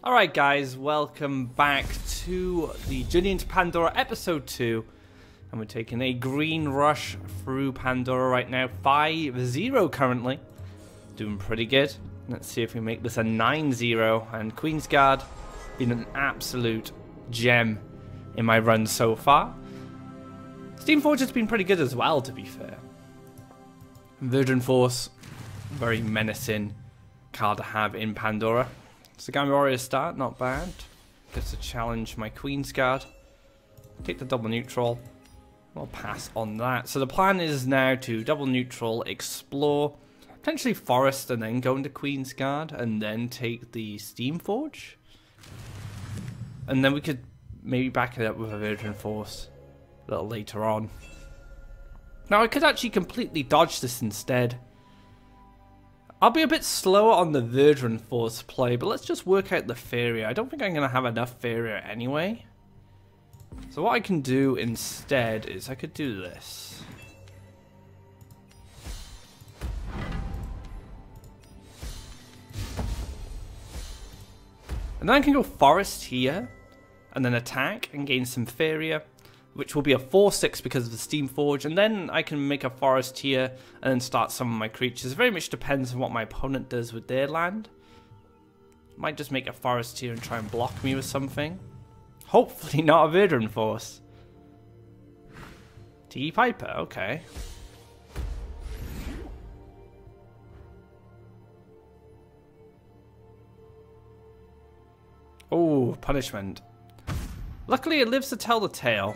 Alright guys, welcome back to the Journey into Pandora episode 2. And we're taking a green rush through Pandora right now. 5-0 currently. Doing pretty good. Let's see if we make this a 9-0. And Queensguard been an absolute gem in my run so far. Steamforge has been pretty good as well, to be fair. Virgin Force, very menacing card to have in Pandora. Sagami Warrior start, not bad. Gets to challenge my Queensguard. Take the double neutral. I'll pass on that. So the plan is now to double neutral, explore, potentially forest, and then go into Queensguard, and then take the Steamforge. And then we could maybe back it up with a Virgin Force a little later on. Now I could actually completely dodge this instead. I'll be a bit slower on the Virgin Force play, but let's just work out the Faeria. I don't think I'm going to have enough Faeria anyway. So what I can do instead is I could do this. And then I can go Forest here, and then attack and gain some Faeria, which will be a 4-6 because of the Steamforge, and then I can make a forest here and then start some of my creatures. It very much depends on what my opponent does with their land. Might just make a forest here and try and block me with something. Hopefully not a Virgin Force. T Piper, okay. Oh, punishment. Luckily it lives to tell the tale.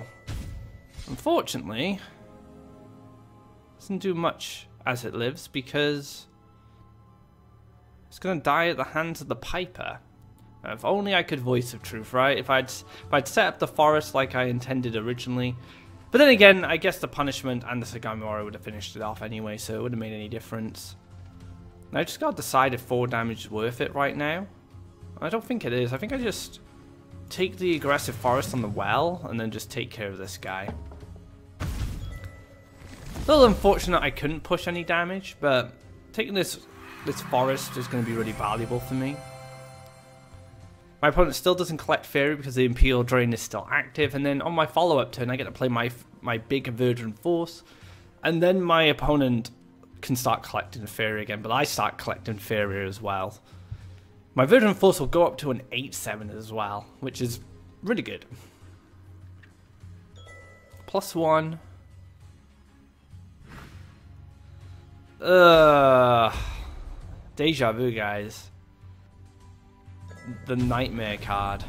Unfortunately, doesn't do much as it lives because it's going to die at the hands of the Piper. If only I could Voice of Truth, right? If I'd set up the forest like I intended originally. But then again, I guess the punishment and the Sagami Warrior would have finished it off anyway, so it wouldn't have made any difference. Now I just got to decide if 4 damage is worth it right now. I don't think it is. I think I just take the aggressive forest on the well and then just take care of this guy. A little unfortunate I couldn't push any damage, but taking this forest is going to be really valuable for me. My opponent still doesn't collect Faeria because the Imperial Drain is still active, and then on my follow-up turn I get to play my big Virgin Force, and then my opponent can start collecting Faeria again, but I start collecting Faeria as well. My Virgin Force will go up to an 8-7 as well, which is really good. +1. Deja vu, guys. The Nightmare card.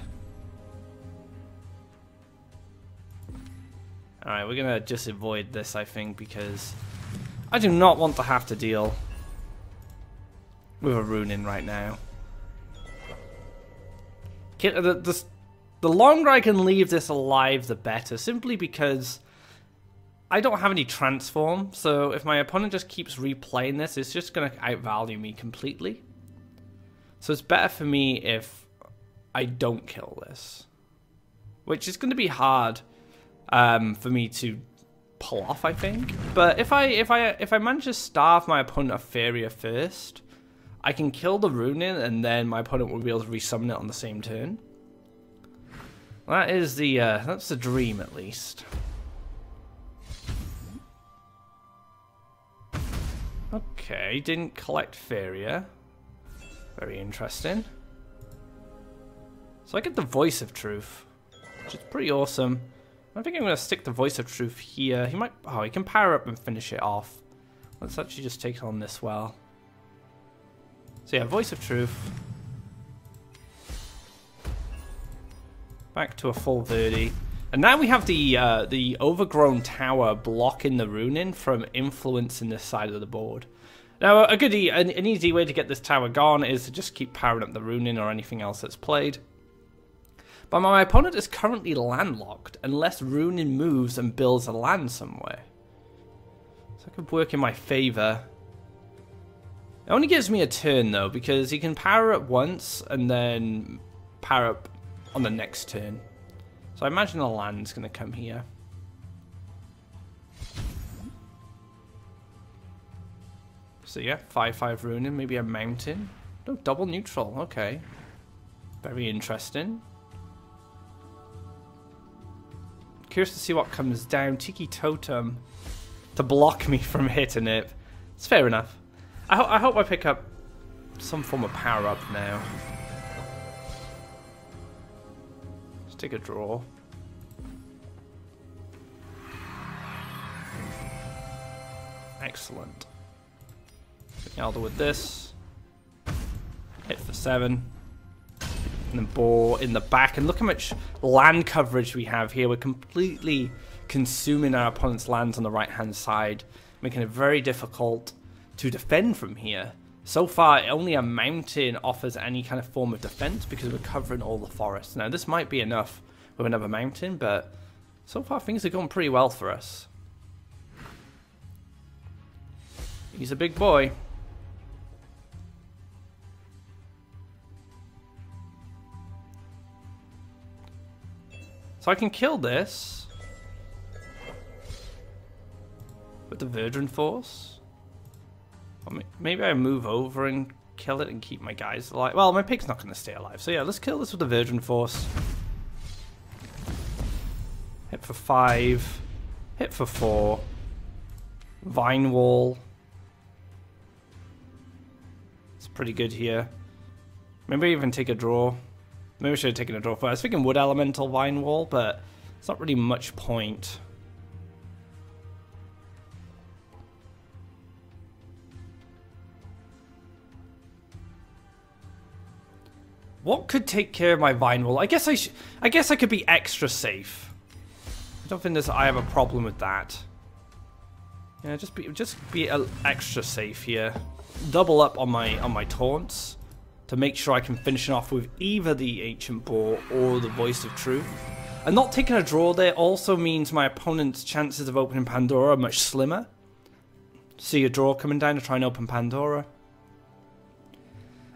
Alright, we're gonna just avoid this, I think, because I do not want to have to deal with a Runin right now. The longer I can leave this alive, the better, simply because I don't have any transform, so if my opponent just keeps replaying this, it's just going to outvalue me completely. So it's better for me if I don't kill this, which is going to be hard for me to pull off, I think. But if I manage to starve my opponent of Faeria first, I can kill the Runin, and then my opponent will be able to resummon it on the same turn. That is that's the dream, at least. Okay, didn't collect Faeria. Very interesting. So I get the Voice of Truth, which is pretty awesome. I think I'm going to stick the Voice of Truth here. He might... Oh, he can power up and finish it off. Let's actually just take it on this well. So yeah, Voice of Truth. Back to a full Verdi. And now we have the overgrown tower blocking the Runin from influencing this side of the board. Now, an easy way to get this tower gone is to just keep powering up the Runin or anything else that's played. But my opponent is currently landlocked unless Runin moves and builds a land somewhere. So I could work in my favor. It only gives me a turn though, because he can power up once and then power up on the next turn. So I imagine a land's going to come here. So yeah, 5-5 Runin, maybe a mountain. No, double neutral, okay. Very interesting. Curious to see what comes down. Tiki Totem to block me from hitting it. It's fair enough. I hope I pick up some form of power up now. Let's take a draw. Excellent. Elder with this. Hit for 7. And then bore in the back. And look how much land coverage we have here. We're completely consuming our opponent's lands on the right-hand side, making it very difficult to defend from here. So far, only a mountain offers any kind of form of defense because we're covering all the forests. Now, this might be enough with another mountain, but so far things are going pretty well for us. He's a big boy. So I can kill this with the Virgin Force. Or maybe I move over and kill it and keep my guys alive. Well, my pig's not going to stay alive. So yeah, let's kill this with the Virgin Force. Hit for 5. Hit for 4. Vine Wall. It's pretty good here. Maybe even take a draw. Maybe I should have taken a draw first. I was thinking Wood Elemental Vine Wall, but it's not really much point. What could take care of my Vine Wall? I guess I could be extra safe. I don't think I have a problem with that. Yeah, just be extra safe here. Double up on my taunts to make sure I can finish it off with either the Ancient Boar or the Voice of Truth. And not taking a draw there also means my opponent's chances of opening Pandora are much slimmer. See a draw coming down to try and open Pandora.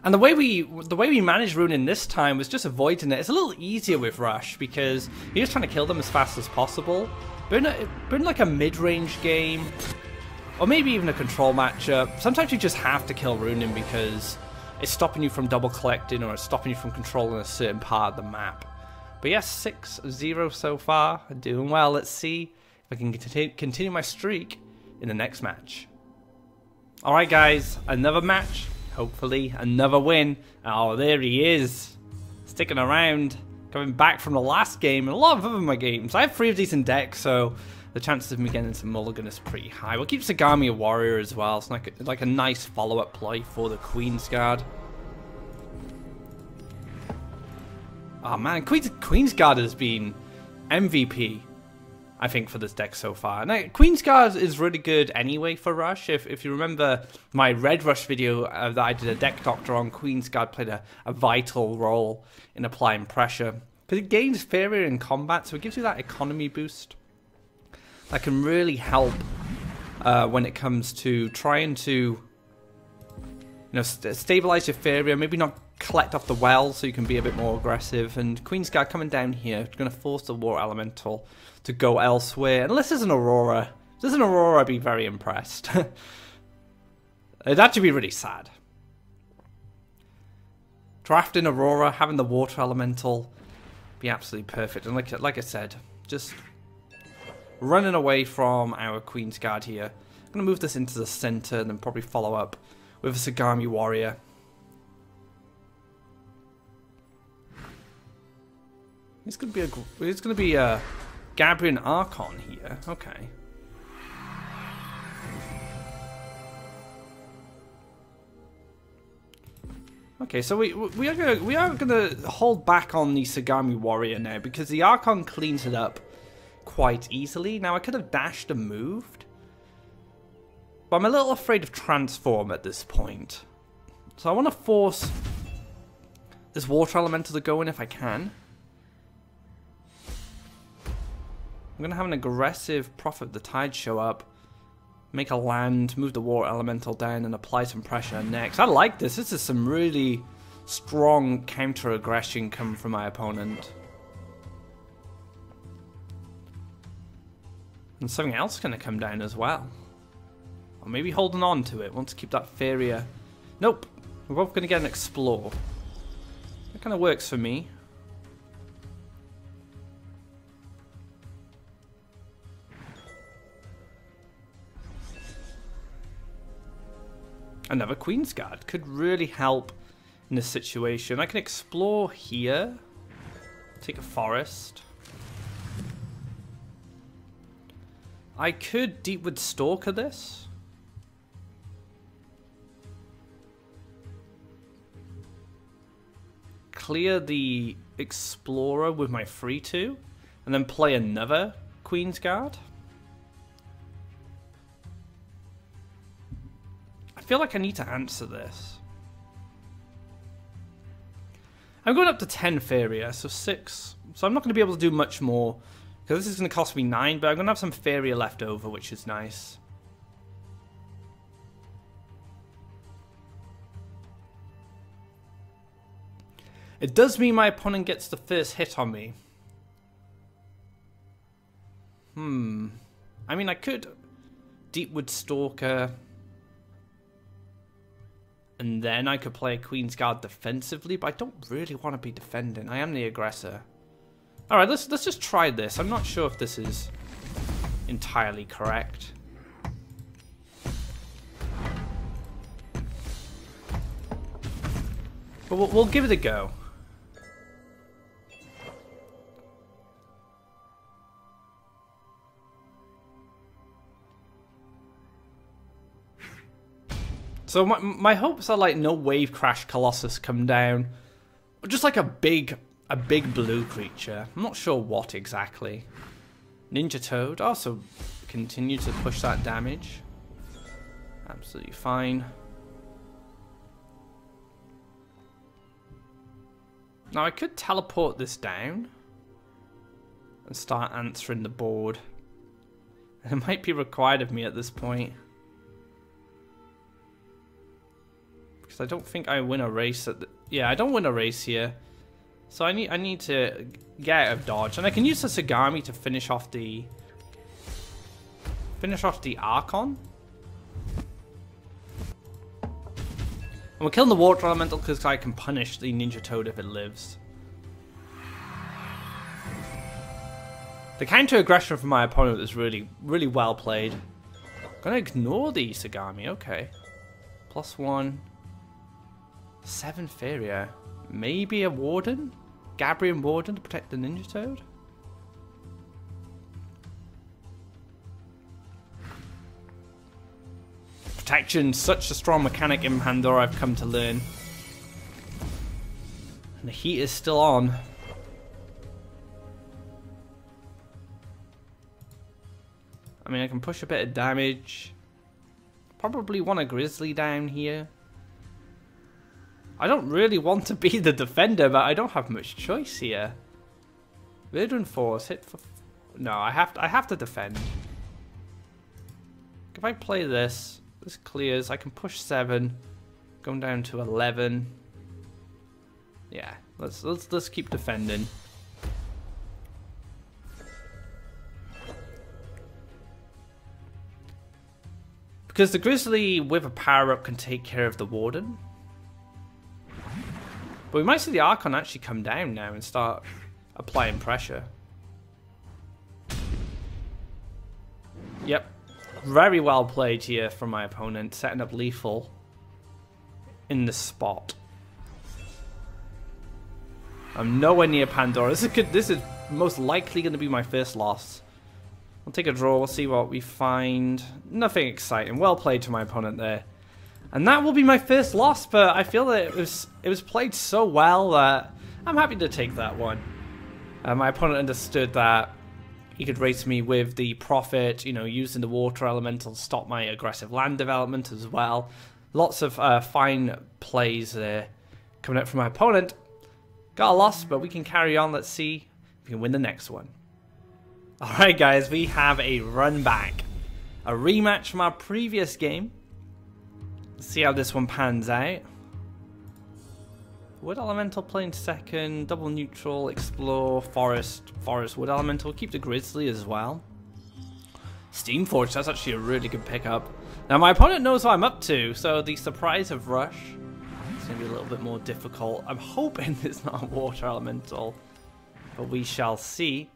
And the way we managed ruining this time was just avoiding it. It's a little easier with Rush because you're just trying to kill them as fast as possible. But in like a mid-range game, or maybe even a control matchup, sometimes you just have to kill ruining because it's stopping you from double collecting or it's stopping you from controlling a certain part of the map. But yes, 6-0 so far. Doing well. Let's see if I can continue my streak in the next match. Alright guys, another match. Hopefully another win. Oh, there he is. Sticking around. Coming back from the last game and a lot of other my games. I have 3 of these in deck, so the chances of me getting into Mulligan is pretty high. We'll keep Sagami a warrior as well. It's like a nice follow-up play for the Queen's Guard. Oh man, Queen's Guard has been MVP, I think, for this deck so far. Now, Queen's Guard is really good anyway for Rush. If you remember my Red Rush video that I did a deck doctor on, Queen's Guard played a vital role in applying pressure. Because it gains Faeria in combat, so it gives you that economy boost. That can really help when it comes to trying to, stabilize your Faeria, maybe not collect off the well so you can be a bit more aggressive. And Queen's Guard coming down here, going to force the War Elemental to go elsewhere. Unless there's an Aurora. If there's an Aurora, I'd be very impressed. It'd actually be really sad. Drafting Aurora, having the Water Elemental, be absolutely perfect. And like I said, just running away from our Queen's Guard here. I'm going to move this into the center and then probably follow up with a Sagami Warrior. It's going to be a Gabrian Archon here. Okay. Okay, so we are gonna hold back on the Sagami Warrior now because the Archon cleans it up quite easily. Now I could have dashed and moved, but I'm a little afraid of Transform at this point. So I want to force this Water Elemental to go in if I can. I'm going to have an aggressive Prophet of the Tide show up, make a land, move the Water Elemental down, and apply some pressure next. I like this. This is some really strong counter-aggression coming from my opponent. And something else going to come down as well. Or maybe holding on to it. Want to keep that Faeria. Nope. We're both going to get an Explore. kind of works for me. Another Queen's Guard could really help in this situation. I can explore here. Take a forest. I could Deepwood Stalker this. Clear the Explorer with my free 2. And then play another Queen's Guard. I feel like I need to answer this. I'm going up to 10 Faeria, so 6. So I'm not going to be able to do much more. Because this is going to cost me 9, but I'm going to have some Faeria left over, which is nice. It does mean my opponent gets the first hit on me. I mean, I could Deepwood Stalker. And then I could play a Queen's Guard defensively, but I don't really want to be defending. I am the aggressor. Alright, let's just try this. I'm not sure if this is entirely correct. But we'll give it a go. So my hopes are like no Wave Crash Colossus come down. Or just like a big blue creature. I'm not sure what exactly. Ninja Toad. Also continue to push that damage. Absolutely fine. Now I could teleport this down. And start answering the board. It might be required of me at this point. Because I don't think I win a race at the... Yeah, I don't win a race here. So I need to get out of dodge. And I can use the Sagami to finish off the Archon. And we're killing the Water Elemental because I can punish the Ninja Toad if it lives. The counter aggression from my opponent is really well played. I'm gonna ignore the Sagami, okay. +1. 7 Faeria. Maybe a Warden? Gabrian Warden to protect the Ninja Toad? Protection, such a strong mechanic in Pandora, I've come to learn. And the heat is still on. I mean, I can push a bit of damage. Probably want a Grizzly down here. I don't really want to be the defender, but I don't have much choice here. Verdant Force, hit for... No, I have to defend. If I play this, this clears. I can push 7, going down to 11. Yeah, let's keep defending. Because the Grizzly with a power-up can take care of the Warden. But we might see the Archon actually come down now and start applying pressure. Yep. Very well played here from my opponent, setting up lethal in the spot. I'm nowhere near Pandora. This is most likely going to be my first loss. We'll take a draw, we'll see what we find. Nothing exciting. Well played to my opponent there. And that will be my first loss, but I feel that it was played so well that I'm happy to take that one. My opponent understood that he could race me with the Prophet, you know, using the Water Elemental to stop my aggressive land development as well. Lots of fine plays there coming out from my opponent. Got a loss, but we can carry on. Let's see if we can win the next one. Alright guys, we have a run back. A rematch from our previous game. See how this one pans out. Wood Elemental playing second, double neutral, explore, forest, wood elemental. Keep the Grizzly as well. Steamforge, that's actually a really good pickup. Now my opponent knows what I'm up to, so the surprise of Rush. It's going to be a little bit more difficult. I'm hoping it's not a water elemental, but we shall see.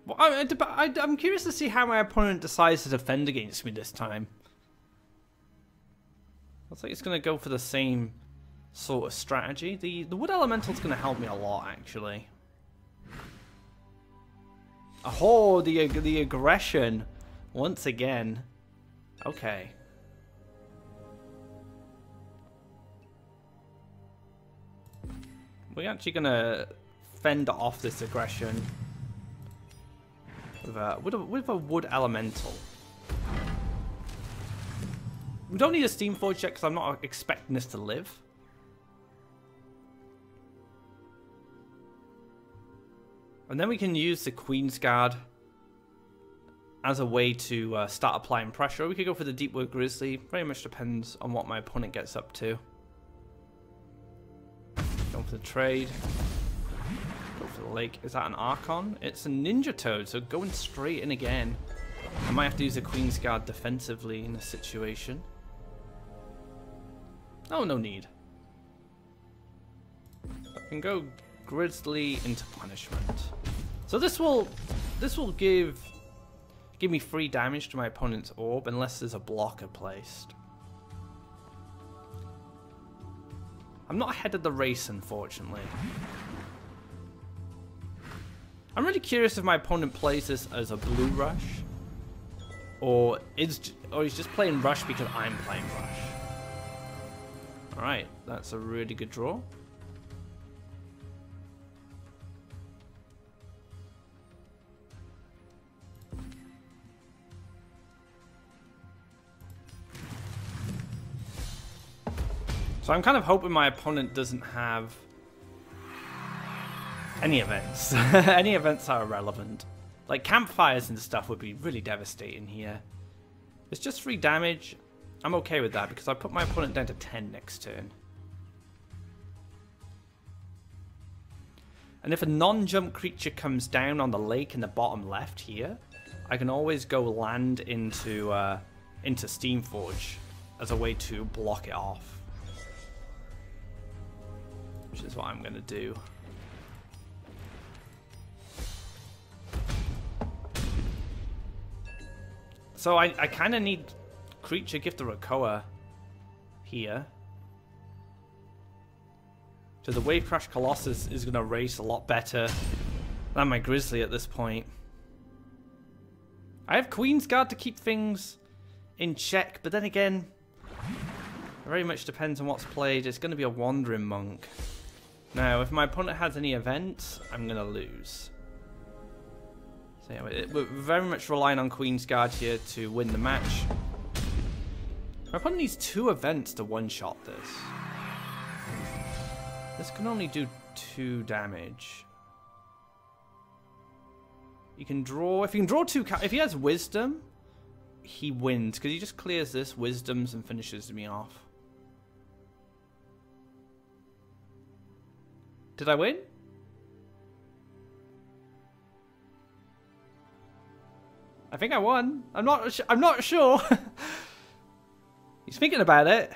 Well, I'm curious to see how my opponent decides to defend against me this time. Looks like it's going to go for the same sort of strategy. The wood elemental is going to help me a lot, actually. Oh, the aggression once again. Okay. We're actually going to fend off this aggression with a wood elemental. We don't need a steam forge yet because I'm not expecting this to live. And then we can use the Queen's Guard as a way to start applying pressure. We could go for the Deepwood Grizzly. Very much depends on what my opponent gets up to. Going for the trade. Go for the lake. Is that an Archon? It's a Ninja Toad, so going straight in again. I might have to use a Queen's Guard defensively in this situation. Oh, no need. I can go Grizzly into punishment. So this will give me free damage to my opponent's orb unless there's a blocker placed. I'm not ahead of the race, unfortunately. I'm really curious if my opponent plays this as a blue rush, or he's just playing rush because I'm playing rush. Alright, that's a really good draw. So I'm kind of hoping my opponent doesn't have any events. Any events that are relevant. Like campfires and stuff would be really devastating here. It's just 3 damage. I'm okay with that because I put my opponent down to 10 next turn. And if a non-jump creature comes down on the lake in the bottom left here, I can always go land into Steamforge as a way to block it off. Which is what I'm going to do. So I kind of need Creature Gift of Rakoa here. So the Wave Crash Colossus is going to race a lot better than my Grizzly at this point. I have Queen's Guard to keep things in check, but then again, it very much depends on what's played. It's going to be a Wandering Monk. Now, if my opponent has any events, I'm going to lose. So yeah, we're very much relying on Queen's Guard here to win the match. My opponent needs 2 events to one-shot this. This can only do 2 damage. You can draw... If you can draw 2... If he has Wisdom, he wins. Because he just clears this, Wisdoms, and finishes me off. Did I win? I think I won. I'm not sure. He's thinking about it.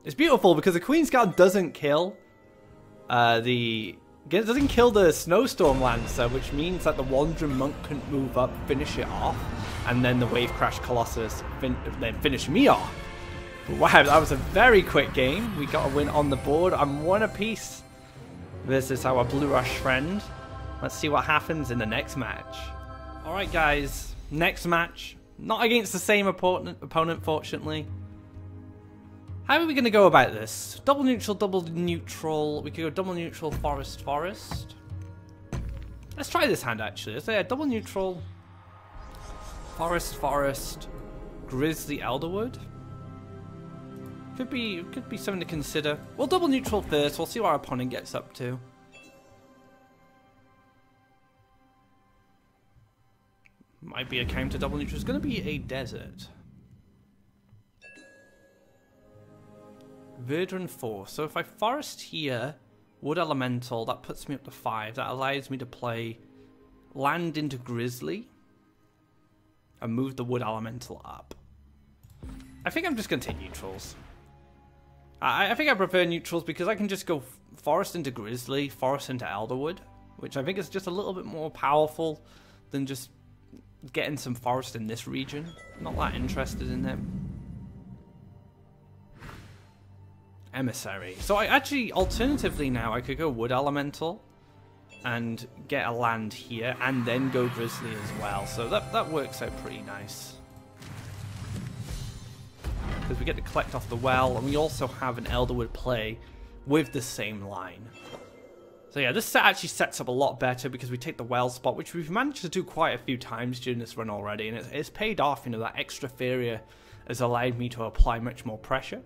It's beautiful because the Queen's Guard doesn't kill doesn't kill the Snowstorm Lancer, which means that the Wandering Monk couldn't move up, finish it off, and then the Wave Crash Colossus then finish me off. Wow, that was a very quick game. We got a win on the board. I'm 1 apiece versus our Blue Rush friend. Let's see what happens in the next match. Alright guys, next match. Not against the same opponent, fortunately. How are we going to go about this? Double neutral, double neutral. We could go double neutral, forest, forest. Let's try this hand actually. Let's say a double neutral, forest, forest, Grizzly, Elderwood. Could be something to consider. We'll double neutral first. We'll see what our opponent gets up to. Might be a counter double neutral. It's going to be a desert. Verdant Force. So if I forest here, Wood Elemental, that puts me up to 5. That allows me to play land into Grizzly and move the Wood Elemental up. I think I'm just going to take neutrals. I think I prefer neutrals because I can just go forest into Grizzly, forest into Elderwood, which I think is just a little bit more powerful than just getting some forest in this region. Not that interested in them. Emissary. So I actually, alternatively now, I could go Wood Elemental and get a land here and then go Grizzly as well. So that works out pretty nice. Because we get to collect off the well, and we also have an Elderwood play with the same line. So yeah, this set actually sets up a lot better because we take the well spot, which we've managed to do quite a few times during this run already, and it's paid off. You know, that extra Faeria has allowed me to apply much more pressure.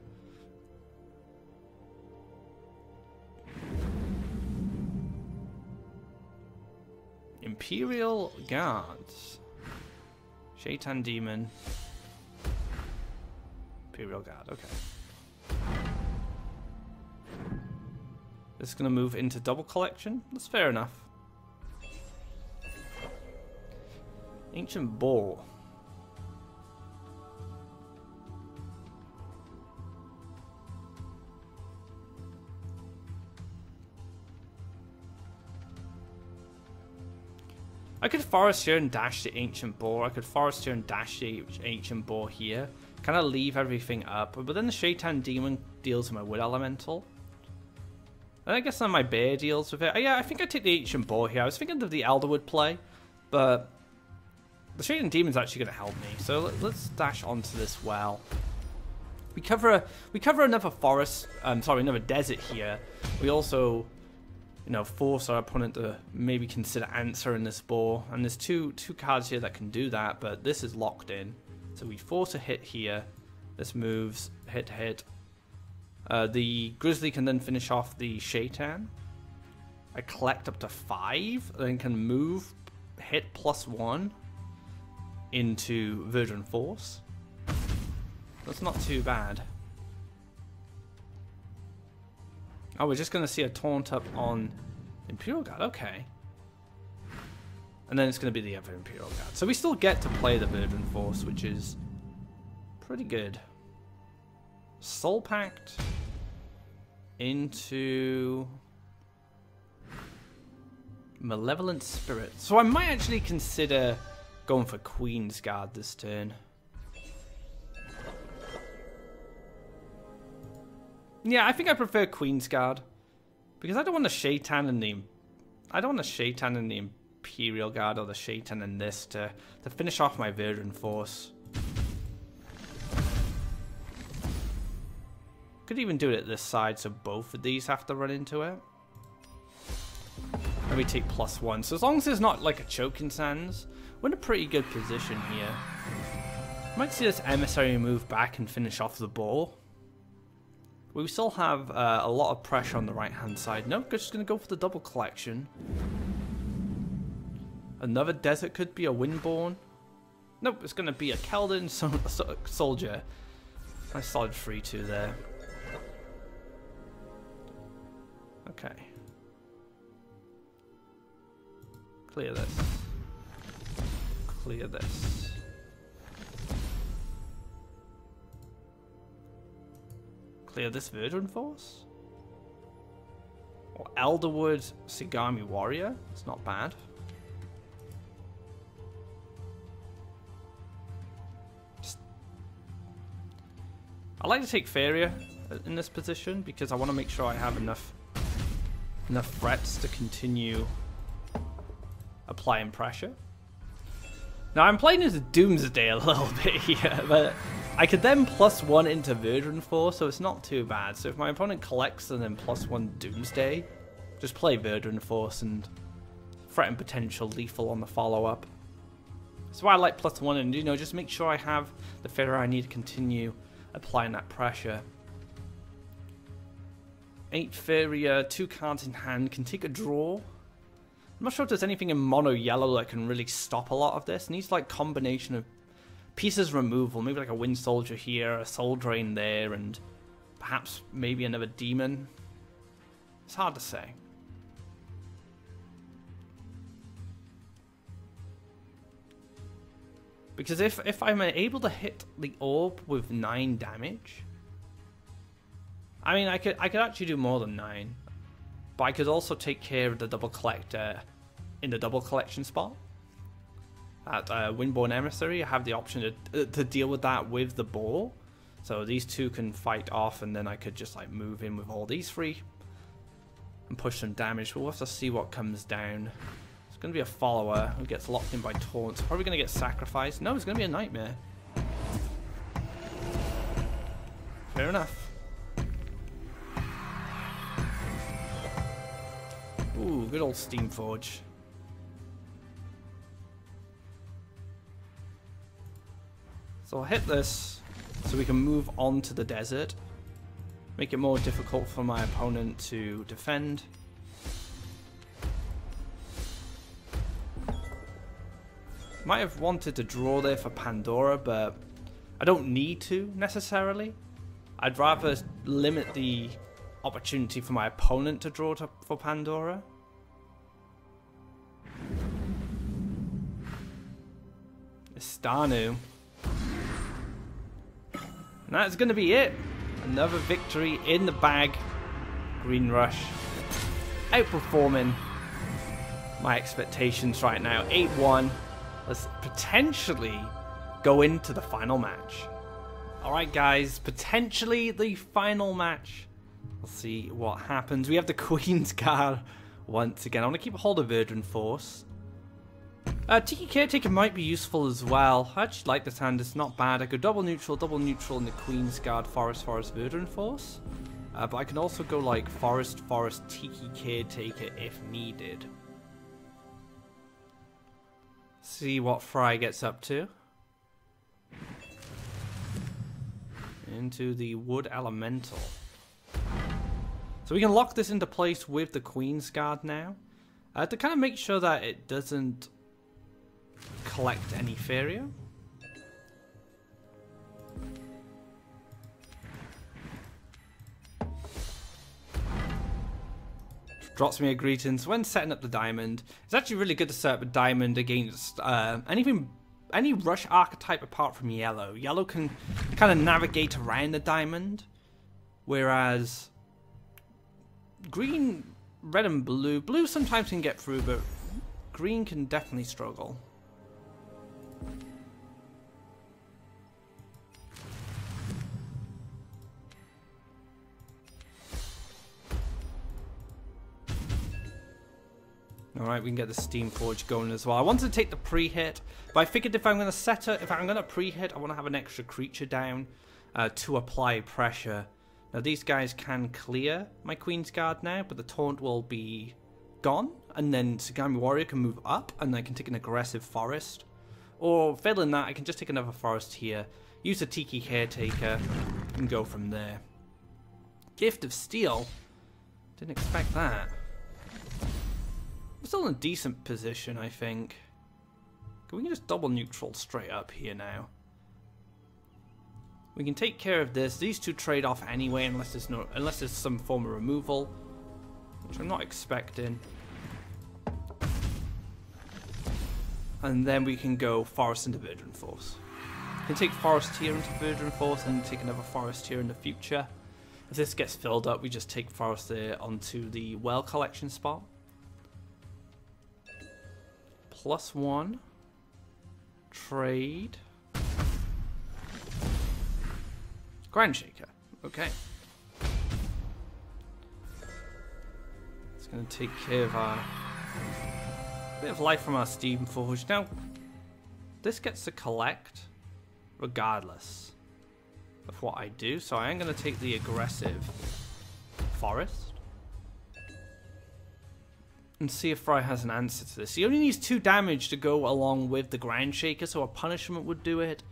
Imperial Guards. Shaitan Demon. Imperial Guard, okay. This is going to move into double collection. That's fair enough. Ancient Boar. I could forest here and dash the Ancient Boar. I could forest here and dash the Ancient Boar here. Kind of leave everything up. But then the Shaitan Demon deals with my Wood Elemental. And I guess then my Bear deals with it. Yeah, I think I take the Ancient Boar here. I was thinking of the Elderwood play. But the Shaitan Demon's actually going to help me. So let's dash onto this well. We cover another forest. Sorry, another desert here. We also, you know, force our opponent to maybe consider answering this boar. And there's two cards here that can do that, but this is locked in. So we force a hit here. This moves hit to hit. The Grizzly can then finish off the Shaitan. I collect up to 5, then can move hit +1 into Verdant Force. That's not too bad. Oh, we're just going to see a taunt up on Imperial Guard. Okay. And then it's going to be the other Imperial Guard. So we still get to play the Verdant Force, which is pretty good. Soul Pact into Malevolent Spirit. So I might actually consider going for Queen's Guard this turn. Yeah, I think I prefer Queen's Guard because I don't want the Shaitan and the Imperial Guard or the Shaitan and this to finish off my Verdant Force. Could even do it at this side, so both of these have to run into it. And we take +1. So as long as there's not like a Choking Sands, we're in a pretty good position here. Might see this Emissary move back and finish off the ball. We still have a lot of pressure on the right-hand side. Nope, we're just going to go for the double collection. Another desert could be a Windborn. Nope, it's going to be a Keldon Soldier. Nice solid 3-2 there. Okay. Clear this. Clear this. Clear this Verdant Force? Or Elderwood Sigami Warrior? It's not bad. I like to take Faeria in this position because I want to make sure I have enough threats to continue applying pressure. Now I'm playing as a Doomsday a little bit here, but I could then +1 into Verdant Force, so it's not too bad. So if my opponent collects and then +1 Doomsday, just play Verdant Force and threaten potential lethal on the follow-up. That's why I like +1 and, you know, just make sure I have the Faeria I need to continue applying that pressure. 8 Faeria, 2 cards in hand, can take a draw. I'm not sure if there's anything in mono yellow that can really stop a lot of this. It needs like combination of pieces removal, maybe like a Wind Soldier here, a Soul Drain there, and Perhaps maybe another demon. It's hard to say. Because if I'm able to hit the orb with 9 damage, I mean I could actually do more than 9, but I could also take care of the double collector in the double collection spot. At Windborne Emissary, I have the option to deal with that with the boar, so these two can fight off, and then I could just like move in with all these 3 and push some damage. But we'll have to see what comes down. Going to be a follower who gets locked in by taunts. Probably going to get sacrificed. No, it's going to be a nightmare. Fair enough. Ooh, good old Steamforge. So I'll hit this so we can move on to the desert. Make it more difficult for my opponent to defend. Might have wanted to draw there for Pandora, but I don't need to necessarily. I'd rather limit the opportunity for my opponent to draw for Pandora. Istanu. And that's going to be it. Another victory in the bag. Green Rush. Outperforming my expectations right now. 8-1. Let's potentially go into the final match. Alright guys, potentially the final match. We'll see what happens. We have the Queen's Guard once again. I want to keep a hold of Verdant Force. Tiki Caretaker might be useful as well. I actually like this hand, it's not bad. I go double neutral in the Queen's Guard, Forest, Verdant Force. But I can also go like Forest, Tiki Caretaker if needed. See what Fry gets up to. Into the Wood Elemental. So we can lock this into place with the Queen's Guard now. To kind of make sure that it doesn't collect any Faeria. Drops me a Greetings when setting up the diamond. It's actually really good to set up a diamond against any rush archetype apart from yellow. Yellow can kind of navigate around the diamond, whereas green, red and blue sometimes can get through, but green can definitely struggle. Alright, we can get the Steamforge going as well. I wanted to take the pre-hit, but I figured if I'm going to if I'm going to pre-hit, I want to have an extra creature down to apply pressure. Now these guys can clear my Queen's Guard now, but the taunt will be gone, and then Sagami Warrior can move up, and I can take an aggressive forest. Or failing that, I can just take another forest here, use a Tiki Caretaker, and go from there. Gift of Steel. Didn't expect that. We're still in a decent position, I think. We can just double neutral straight up here now. We can take care of this. These two trade off anyway, unless there's some form of removal, which I'm not expecting. And then we can go Forest into Verdant Force. We can take Forest here into Verdant Force and take another Forest here in the future. If this gets filled up, we just take Forest there onto the Well Collection spot. +1. Trade. Grandshaker. Okay. It's going to take care of our bit of life from our Steamforge. Now, this gets to collect regardless of what I do, so I am going to take the aggressive Forest and see if Fry has an answer to this. He only needs 2 damage to go along with the Grandshaker, so a punishment would do it.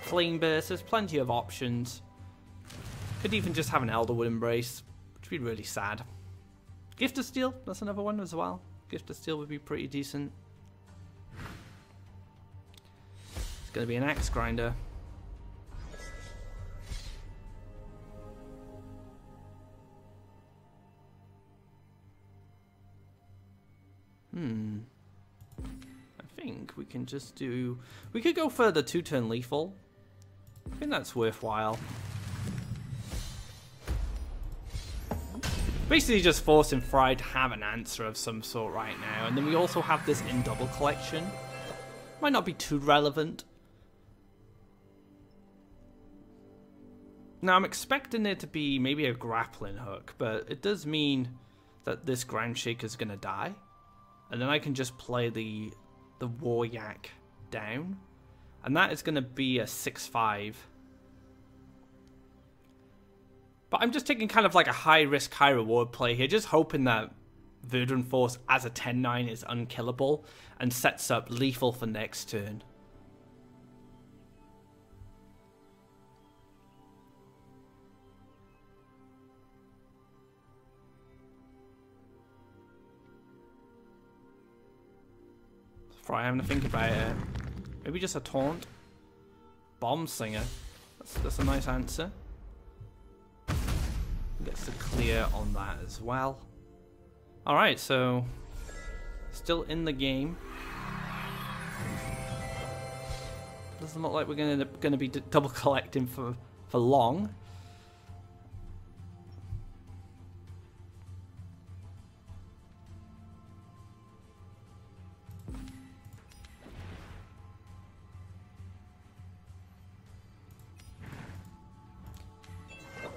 Flame Burst, there's plenty of options. Could even just have an Elderwood Embrace, which would be really sad. Gift of Steel, that's another one as well. Gift of Steel would be pretty decent. It's going to be an Axe Grinder. and just do... We could go for the 2-turn lethal. I think that's worthwhile. Basically just forcing Fry to have an answer of some sort right now. And then we also have this in double collection. Might not be too relevant. Now I'm expecting there to be maybe a grappling hook, but it does mean that this Ground Shaker is going to die. And then I can just play the War Yak down. And that is going to be a 6-5. But I'm just taking kind of like a high risk, high reward play here. Just hoping that Verdant Force as a 10-9 is unkillable. And sets up lethal for next turn. Fry having to think about it. Maybe just a taunt. Bomb Slinger. That's a nice answer. Gets the clear on that as well. Alright, so still in the game. Doesn't look like we're gonna be double collecting for long.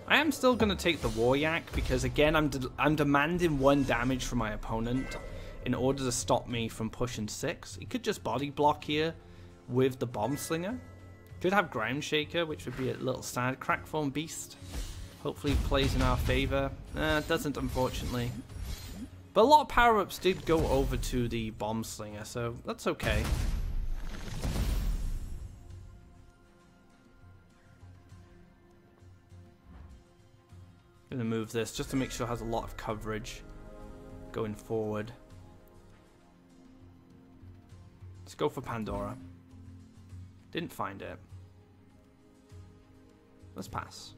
I am still going to take the War Yak because, again, I'm demanding 1 damage from my opponent in order to stop me from pushing 6. He could just body block here with the Bomb Slinger. Could have Ground Shaker, which would be a little sad. Crackform Beast. Hopefully plays in our favor. It doesn't, unfortunately. But a lot of power-ups did go over to the Bomb Slinger, so that's okay. Gonna move this just to make sure it has a lot of coverage going forward. Let's go for Pandora. Didn't find it. Let's pass.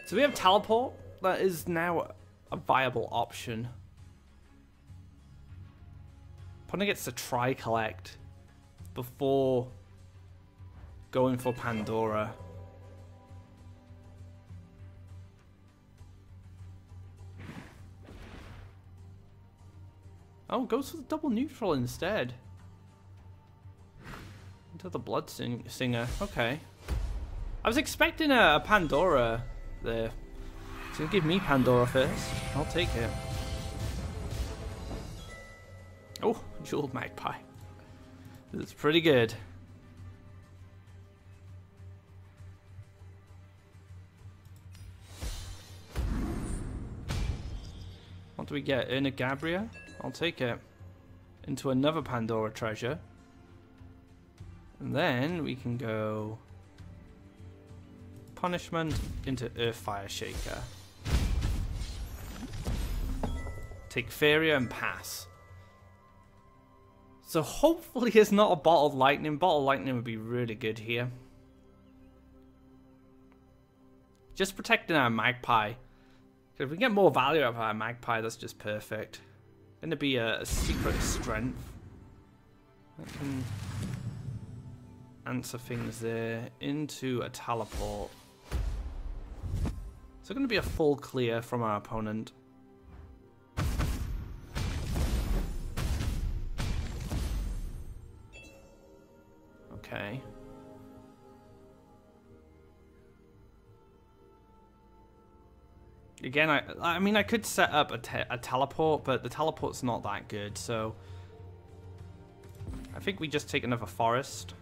So we have Teleport. That is now a viable option. Opponent gets to try collect before going for Pandora. Oh, goes for the double neutral instead. Into the Blood Singer. Okay. I was expecting a Pandora there. It's going to give me Pandora first. I'll take it. Oh, Jeweled Magpie. That's pretty good. What do we get? Urna Gabria? I'll take it. Into another Pandora treasure. And then we can go Punishment into Earthfire Shaker. Take Faeria and pass. So hopefully it's not a Bottled Lightning. Bottled Lightning would be really good here. Just protecting our Magpie. If we get more value out of our Magpie, that's just perfect. Going to be a secret strength. I can answer things there into a teleport. So going to be a full clear from our opponent. Okay. Again, I mean, I could set up a teleport, but the teleport's not that good, so I think we just take another forest.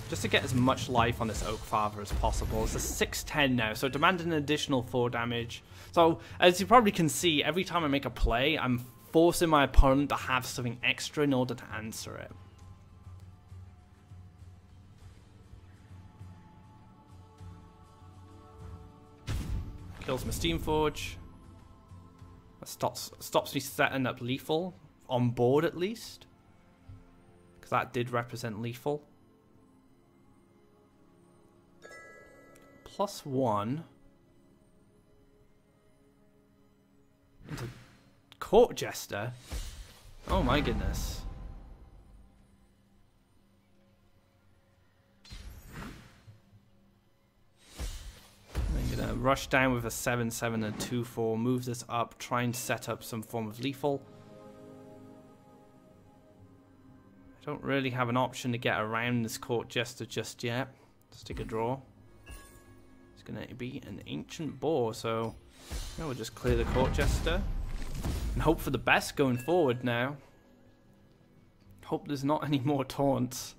Just to get as much life on this Oak Father as possible. It's a 6/10 now, so demanding an additional 4 damage. So, as you probably can see, every time I make a play, I'm forcing my opponent to have something extra in order to answer it. Kills my Steamforge. That stops me setting up lethal. On board, at least. Because that did represent lethal. +1. Into Court Jester. Oh my goodness. rush down with a 7-7 and 2-4. Move this up. Try and set up some form of lethal. I don't really have an option to get around this Court Jester just yet. Let's take a draw. It's going to be an Ancient Boar, so we'll just clear the Court Jester. And hope for the best going forward now. Hope there's not any more taunts.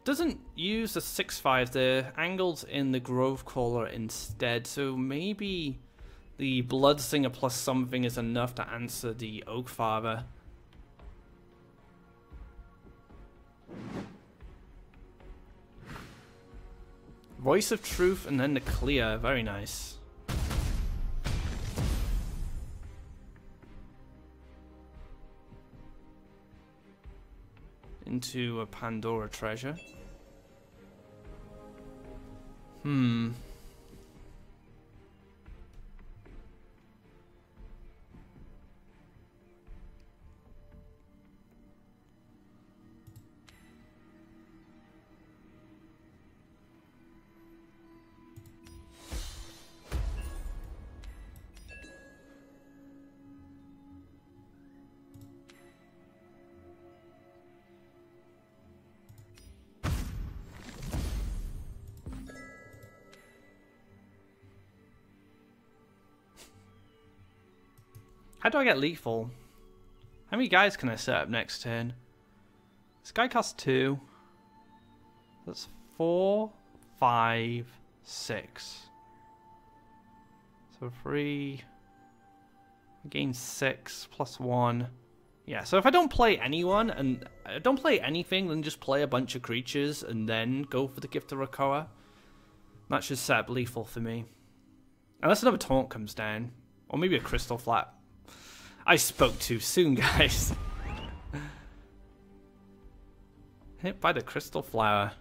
Doesn't use the 6-5. The angles in the Grove Caller instead. So maybe the Bloodsinger plus something is enough to answer the Oakfather. Voice of Truth and then the clear. Very nice. Into a Pandora treasure. How do I get lethal? How many guys can I set up next turn? This guy costs 2. That's 4, 5, 6. So 3. Gain 6 plus 1. Yeah, so if I don't play anyone and I don't play anything, then just play a bunch of creatures and then go for the Gift of Rakoa. That should set up lethal for me. Unless another taunt comes down. Or maybe a crystal flat. I spoke too soon, guys. Hit by the Crystal Flower.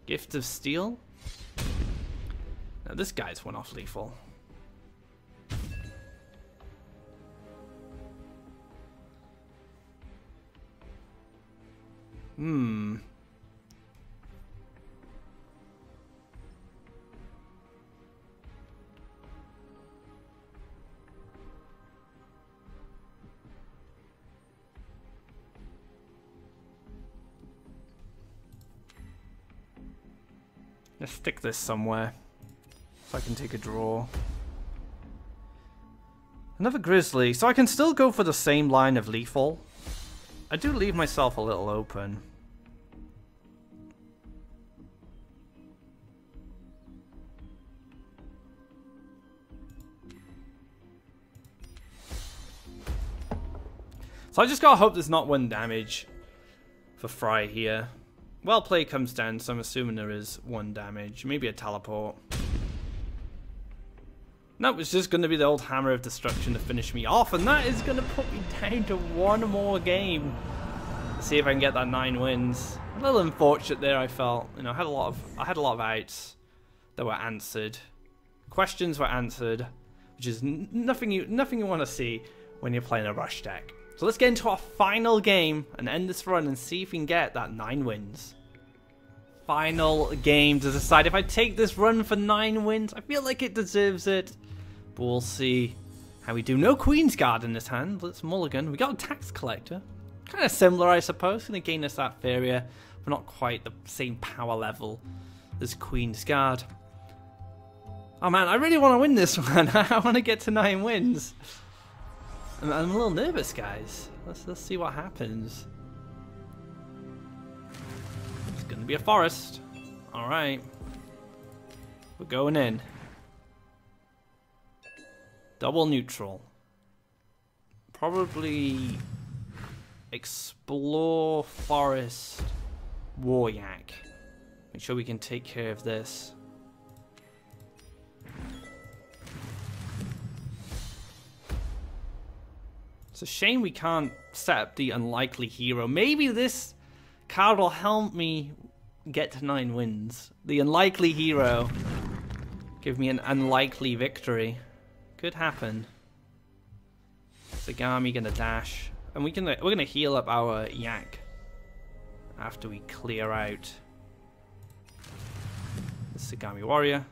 Gift of Steel. Now this guy's one off lethal. Let's stick this somewhere so I can take a draw. Another Grizzly. So I can still go for the same line of lethal. I do leave myself a little open. So I just gotta hope there's not 1 damage for Fry here. Well play comes down, so I'm assuming there is 1 damage. Maybe a teleport. Nope, it's just going to be the old Hammer of Destruction to finish me off, and that is going to put me down to 1 more game. See if I can get that 9 wins. A little unfortunate there, I felt. You know, I had a lot of outs that were answered. Questions were answered, which is nothing you want to see when you're playing a rush deck. So let's get into our final game and end this run and see if we can get that 9 wins. Final game to decide if I take this run for 9 wins. I feel like it deserves it. But we'll see how we do. No Queen's Guard in this hand. Let's mulligan. We got a Tax Collector. Kind of similar, I suppose. Going to gain us that Faeria, but not quite the same power level as Queen's Guard. Oh man, I really want to win this one. I want to get to 9 wins. I'm a little nervous, guys. Let's see what happens. It's going to be a forest. Alright. We're going in. Double neutral. Probably explore forest Waryak. Make sure we can take care of this. It's a shame we can't set up the unlikely hero. Maybe this card will help me get to 9 wins. The unlikely hero. Give me an unlikely victory. Could happen. Sagami gonna dash. And we're gonna heal up our yak after we clear out the Sagami warrior.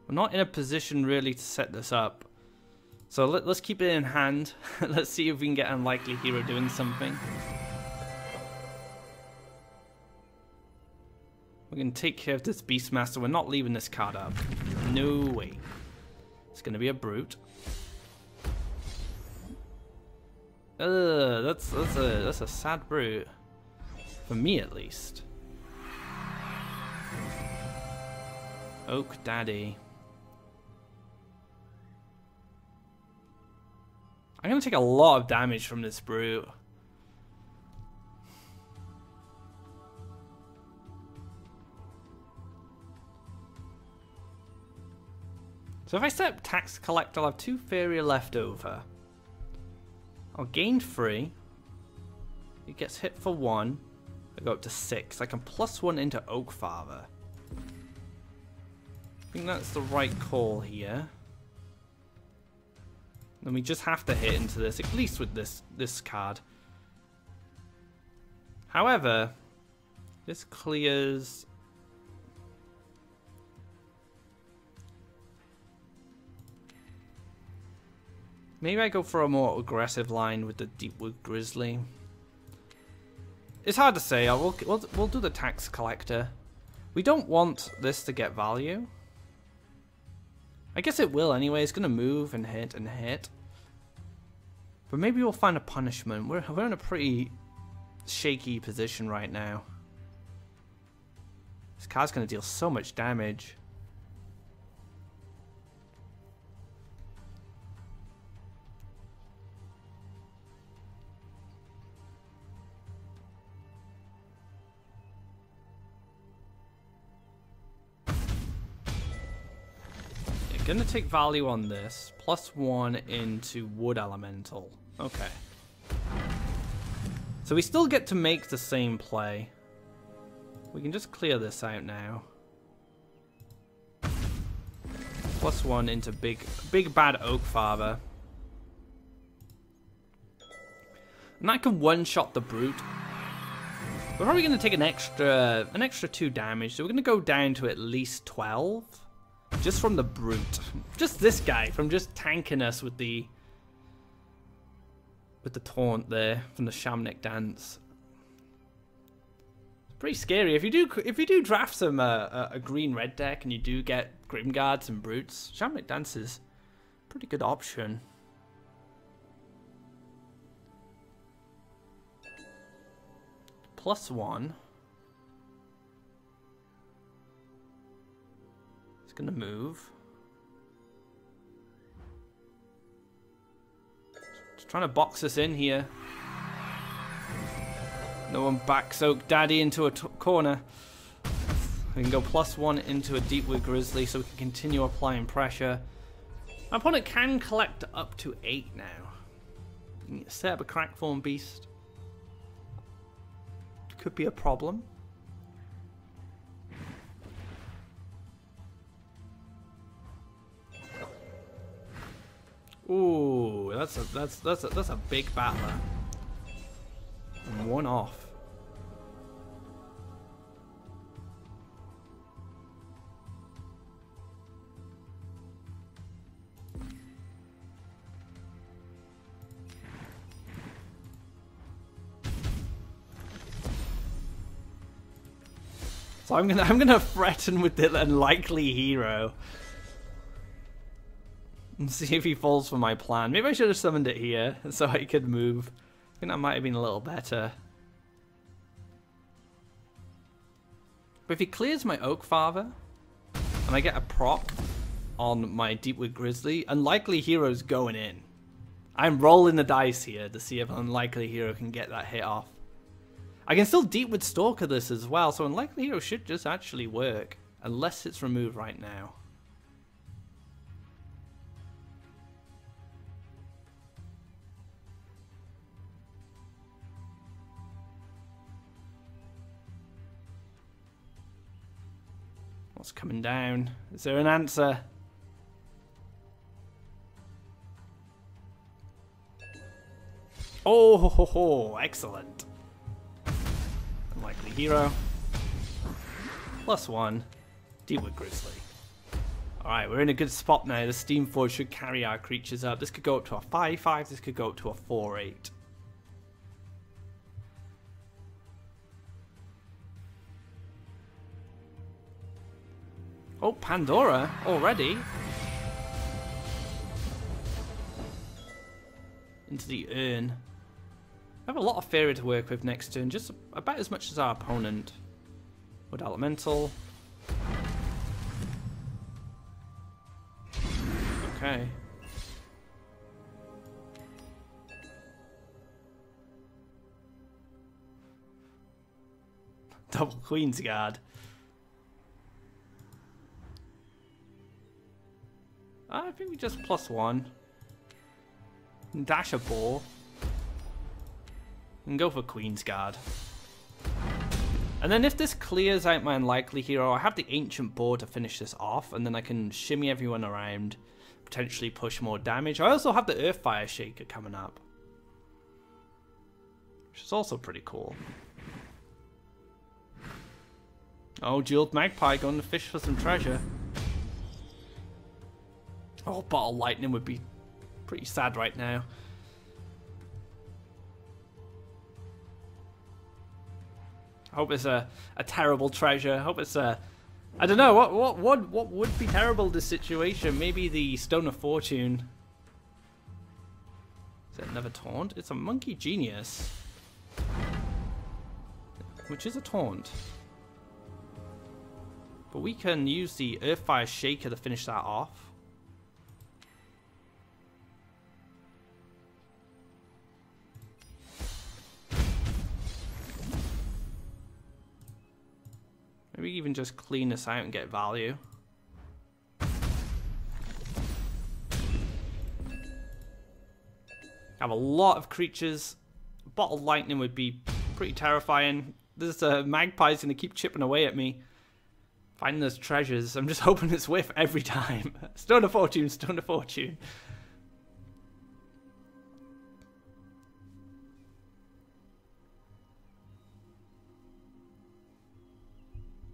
We're not in a position really to set this up. So let's keep it in hand. Let's see if we can get Unlikely Hero doing something. We're going to take care of this Beastmaster. We're not leaving this card up. No way. It's going to be a brute. That's a sad brute. For me at least. Oak Daddy. I'm going to take a lot of damage from this brute. So if I set up Tax Collector, I'll have 2 Faeria left over. I'll gain 3. It gets hit for 1. I go up to 6. I can +1 into Oak Father. I think that's the right call here. Then we just have to hit into this, at least with this card. However, this clears... Maybe I go for a more aggressive line with the Deepwood Grizzly. It's hard to say. We'll do the Tax Collector. We don't want this to get value. I guess it will anyway. It's going to move and hit and hit. But maybe we'll find a punishment. We're in a pretty shaky position right now. This card's going to deal so much damage. Gonna take value on this. +1 into Wood Elemental. Okay. So we still get to make the same play. We can just clear this out now. +1 into big bad Oak Father. And that can one-shot the Brute. We're probably gonna take an extra 2 damage, so we're gonna go down to at least 12. Just from the Brute. Just this guy, from just tanking us with the taunt there from the Shamanic Dance. It's pretty scary. If you do draft some a green-red deck and you do get Grimguards and Brutes, Shamanic Dance is a pretty good option. +1. It's gonna move. Just trying to box us in here. No one backs Oak Daddy into a corner. We can go +1 into a Deepwood Grizzly so we can continue applying pressure. My opponent can collect up to 8 now. Set up a Crackthorn Beast. Could be a problem. Ooh, that's a big battler. And 1 off. So I'm gonna threaten with the Unlikely Hero. And see if he falls for my plan. Maybe I should have summoned it here so I could move. I think that might have been a little better. But if he clears my Oak Father and I get a proc on my Deepwood Grizzly, Unlikely Hero's going in. I'm rolling the dice here to see if Unlikely Hero can get that hit off. I can still Deepwood Stalker this as well, so Unlikely Hero should just actually work. Unless it's removed right now. What's coming down? Is there an answer? Oh, ho, ho, ho. Excellent. Unlikely hero. +1. Deepwood Grizzly. Alright, we're in a good spot now. The Steam Forge should carry our creatures up. This could go up to a 5-5. This could go up to a 4-8. Oh, Pandora already. Into the urn. I have a lot of Faeria to work with next turn, just about as much as our opponent. Wood Elemental. Okay. Double Queen's Guard. I think we just +1. And dash a ball. And go for Queen's Guard. And then if this clears out my unlikely hero, I have the Ancient Boar to finish this off. And then I can shimmy everyone around. Potentially push more damage. I also have the Earthfire Shaker coming up. Which is also pretty cool. Oh, Jeweled Magpie going to fish for some treasure. Oh, Bottle Lightning would be pretty sad right now. I hope it's a terrible treasure. I hope it's a... I don't know, what would be terrible in this situation? Maybe the Stone of Fortune. Is it another taunt? It's a Monkey Genius. Which is a taunt. But we can use the Earthfire Shaker to finish that off. Maybe even just clean this out and get value. I have a lot of creatures. Bottle Lightning would be pretty terrifying. This magpie's going to keep chipping away at me. Finding those treasures. I'm just hoping it's whiff every time. Stone of Fortune, Stone of Fortune.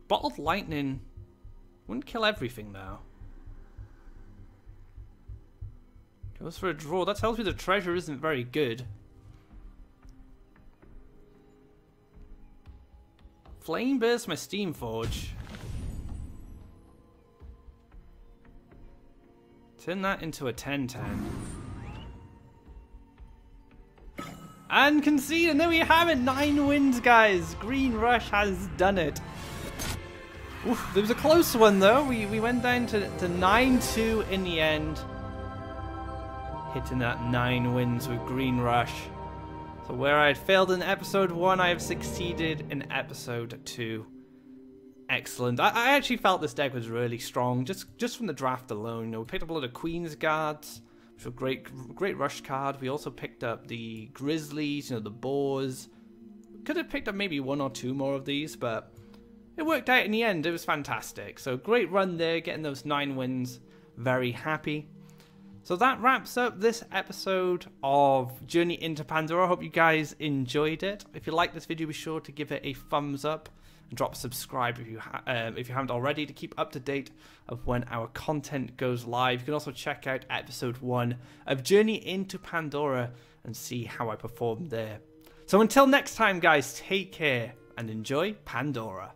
Bottled Lightning wouldn't kill everything, though. Goes for a draw. That tells me the treasure isn't very good. Flame Burst my Steam Forge. Turn that into a 10-10. And concede, and there we have it. 9 wins, guys. Green Rush has done it. Oof, there was a close one though. We went down to 9-2 in the end. Hitting that 9 wins with Green Rush. So where I had failed in episode 1, I have succeeded in episode 2. Excellent. I actually felt this deck was really strong, just from the draft alone. You know, we picked up a lot of Queen's Guards, which were great rush card. We also picked up the Grizzlies, you know, the Boars. Could have picked up maybe 1 or 2 more of these, but it worked out in the end. It was fantastic. So great run there, getting those 9 wins. Very happy. So that wraps up this episode of Journey into Pandora. I hope you guys enjoyed it. If you like this video, be sure to give it a thumbs up and drop subscribe if you haven't already to keep up to date of when our content goes live. You can also check out episode 1 of Journey into Pandora and see how I performed there. So until next time, guys, take care and enjoy Pandora.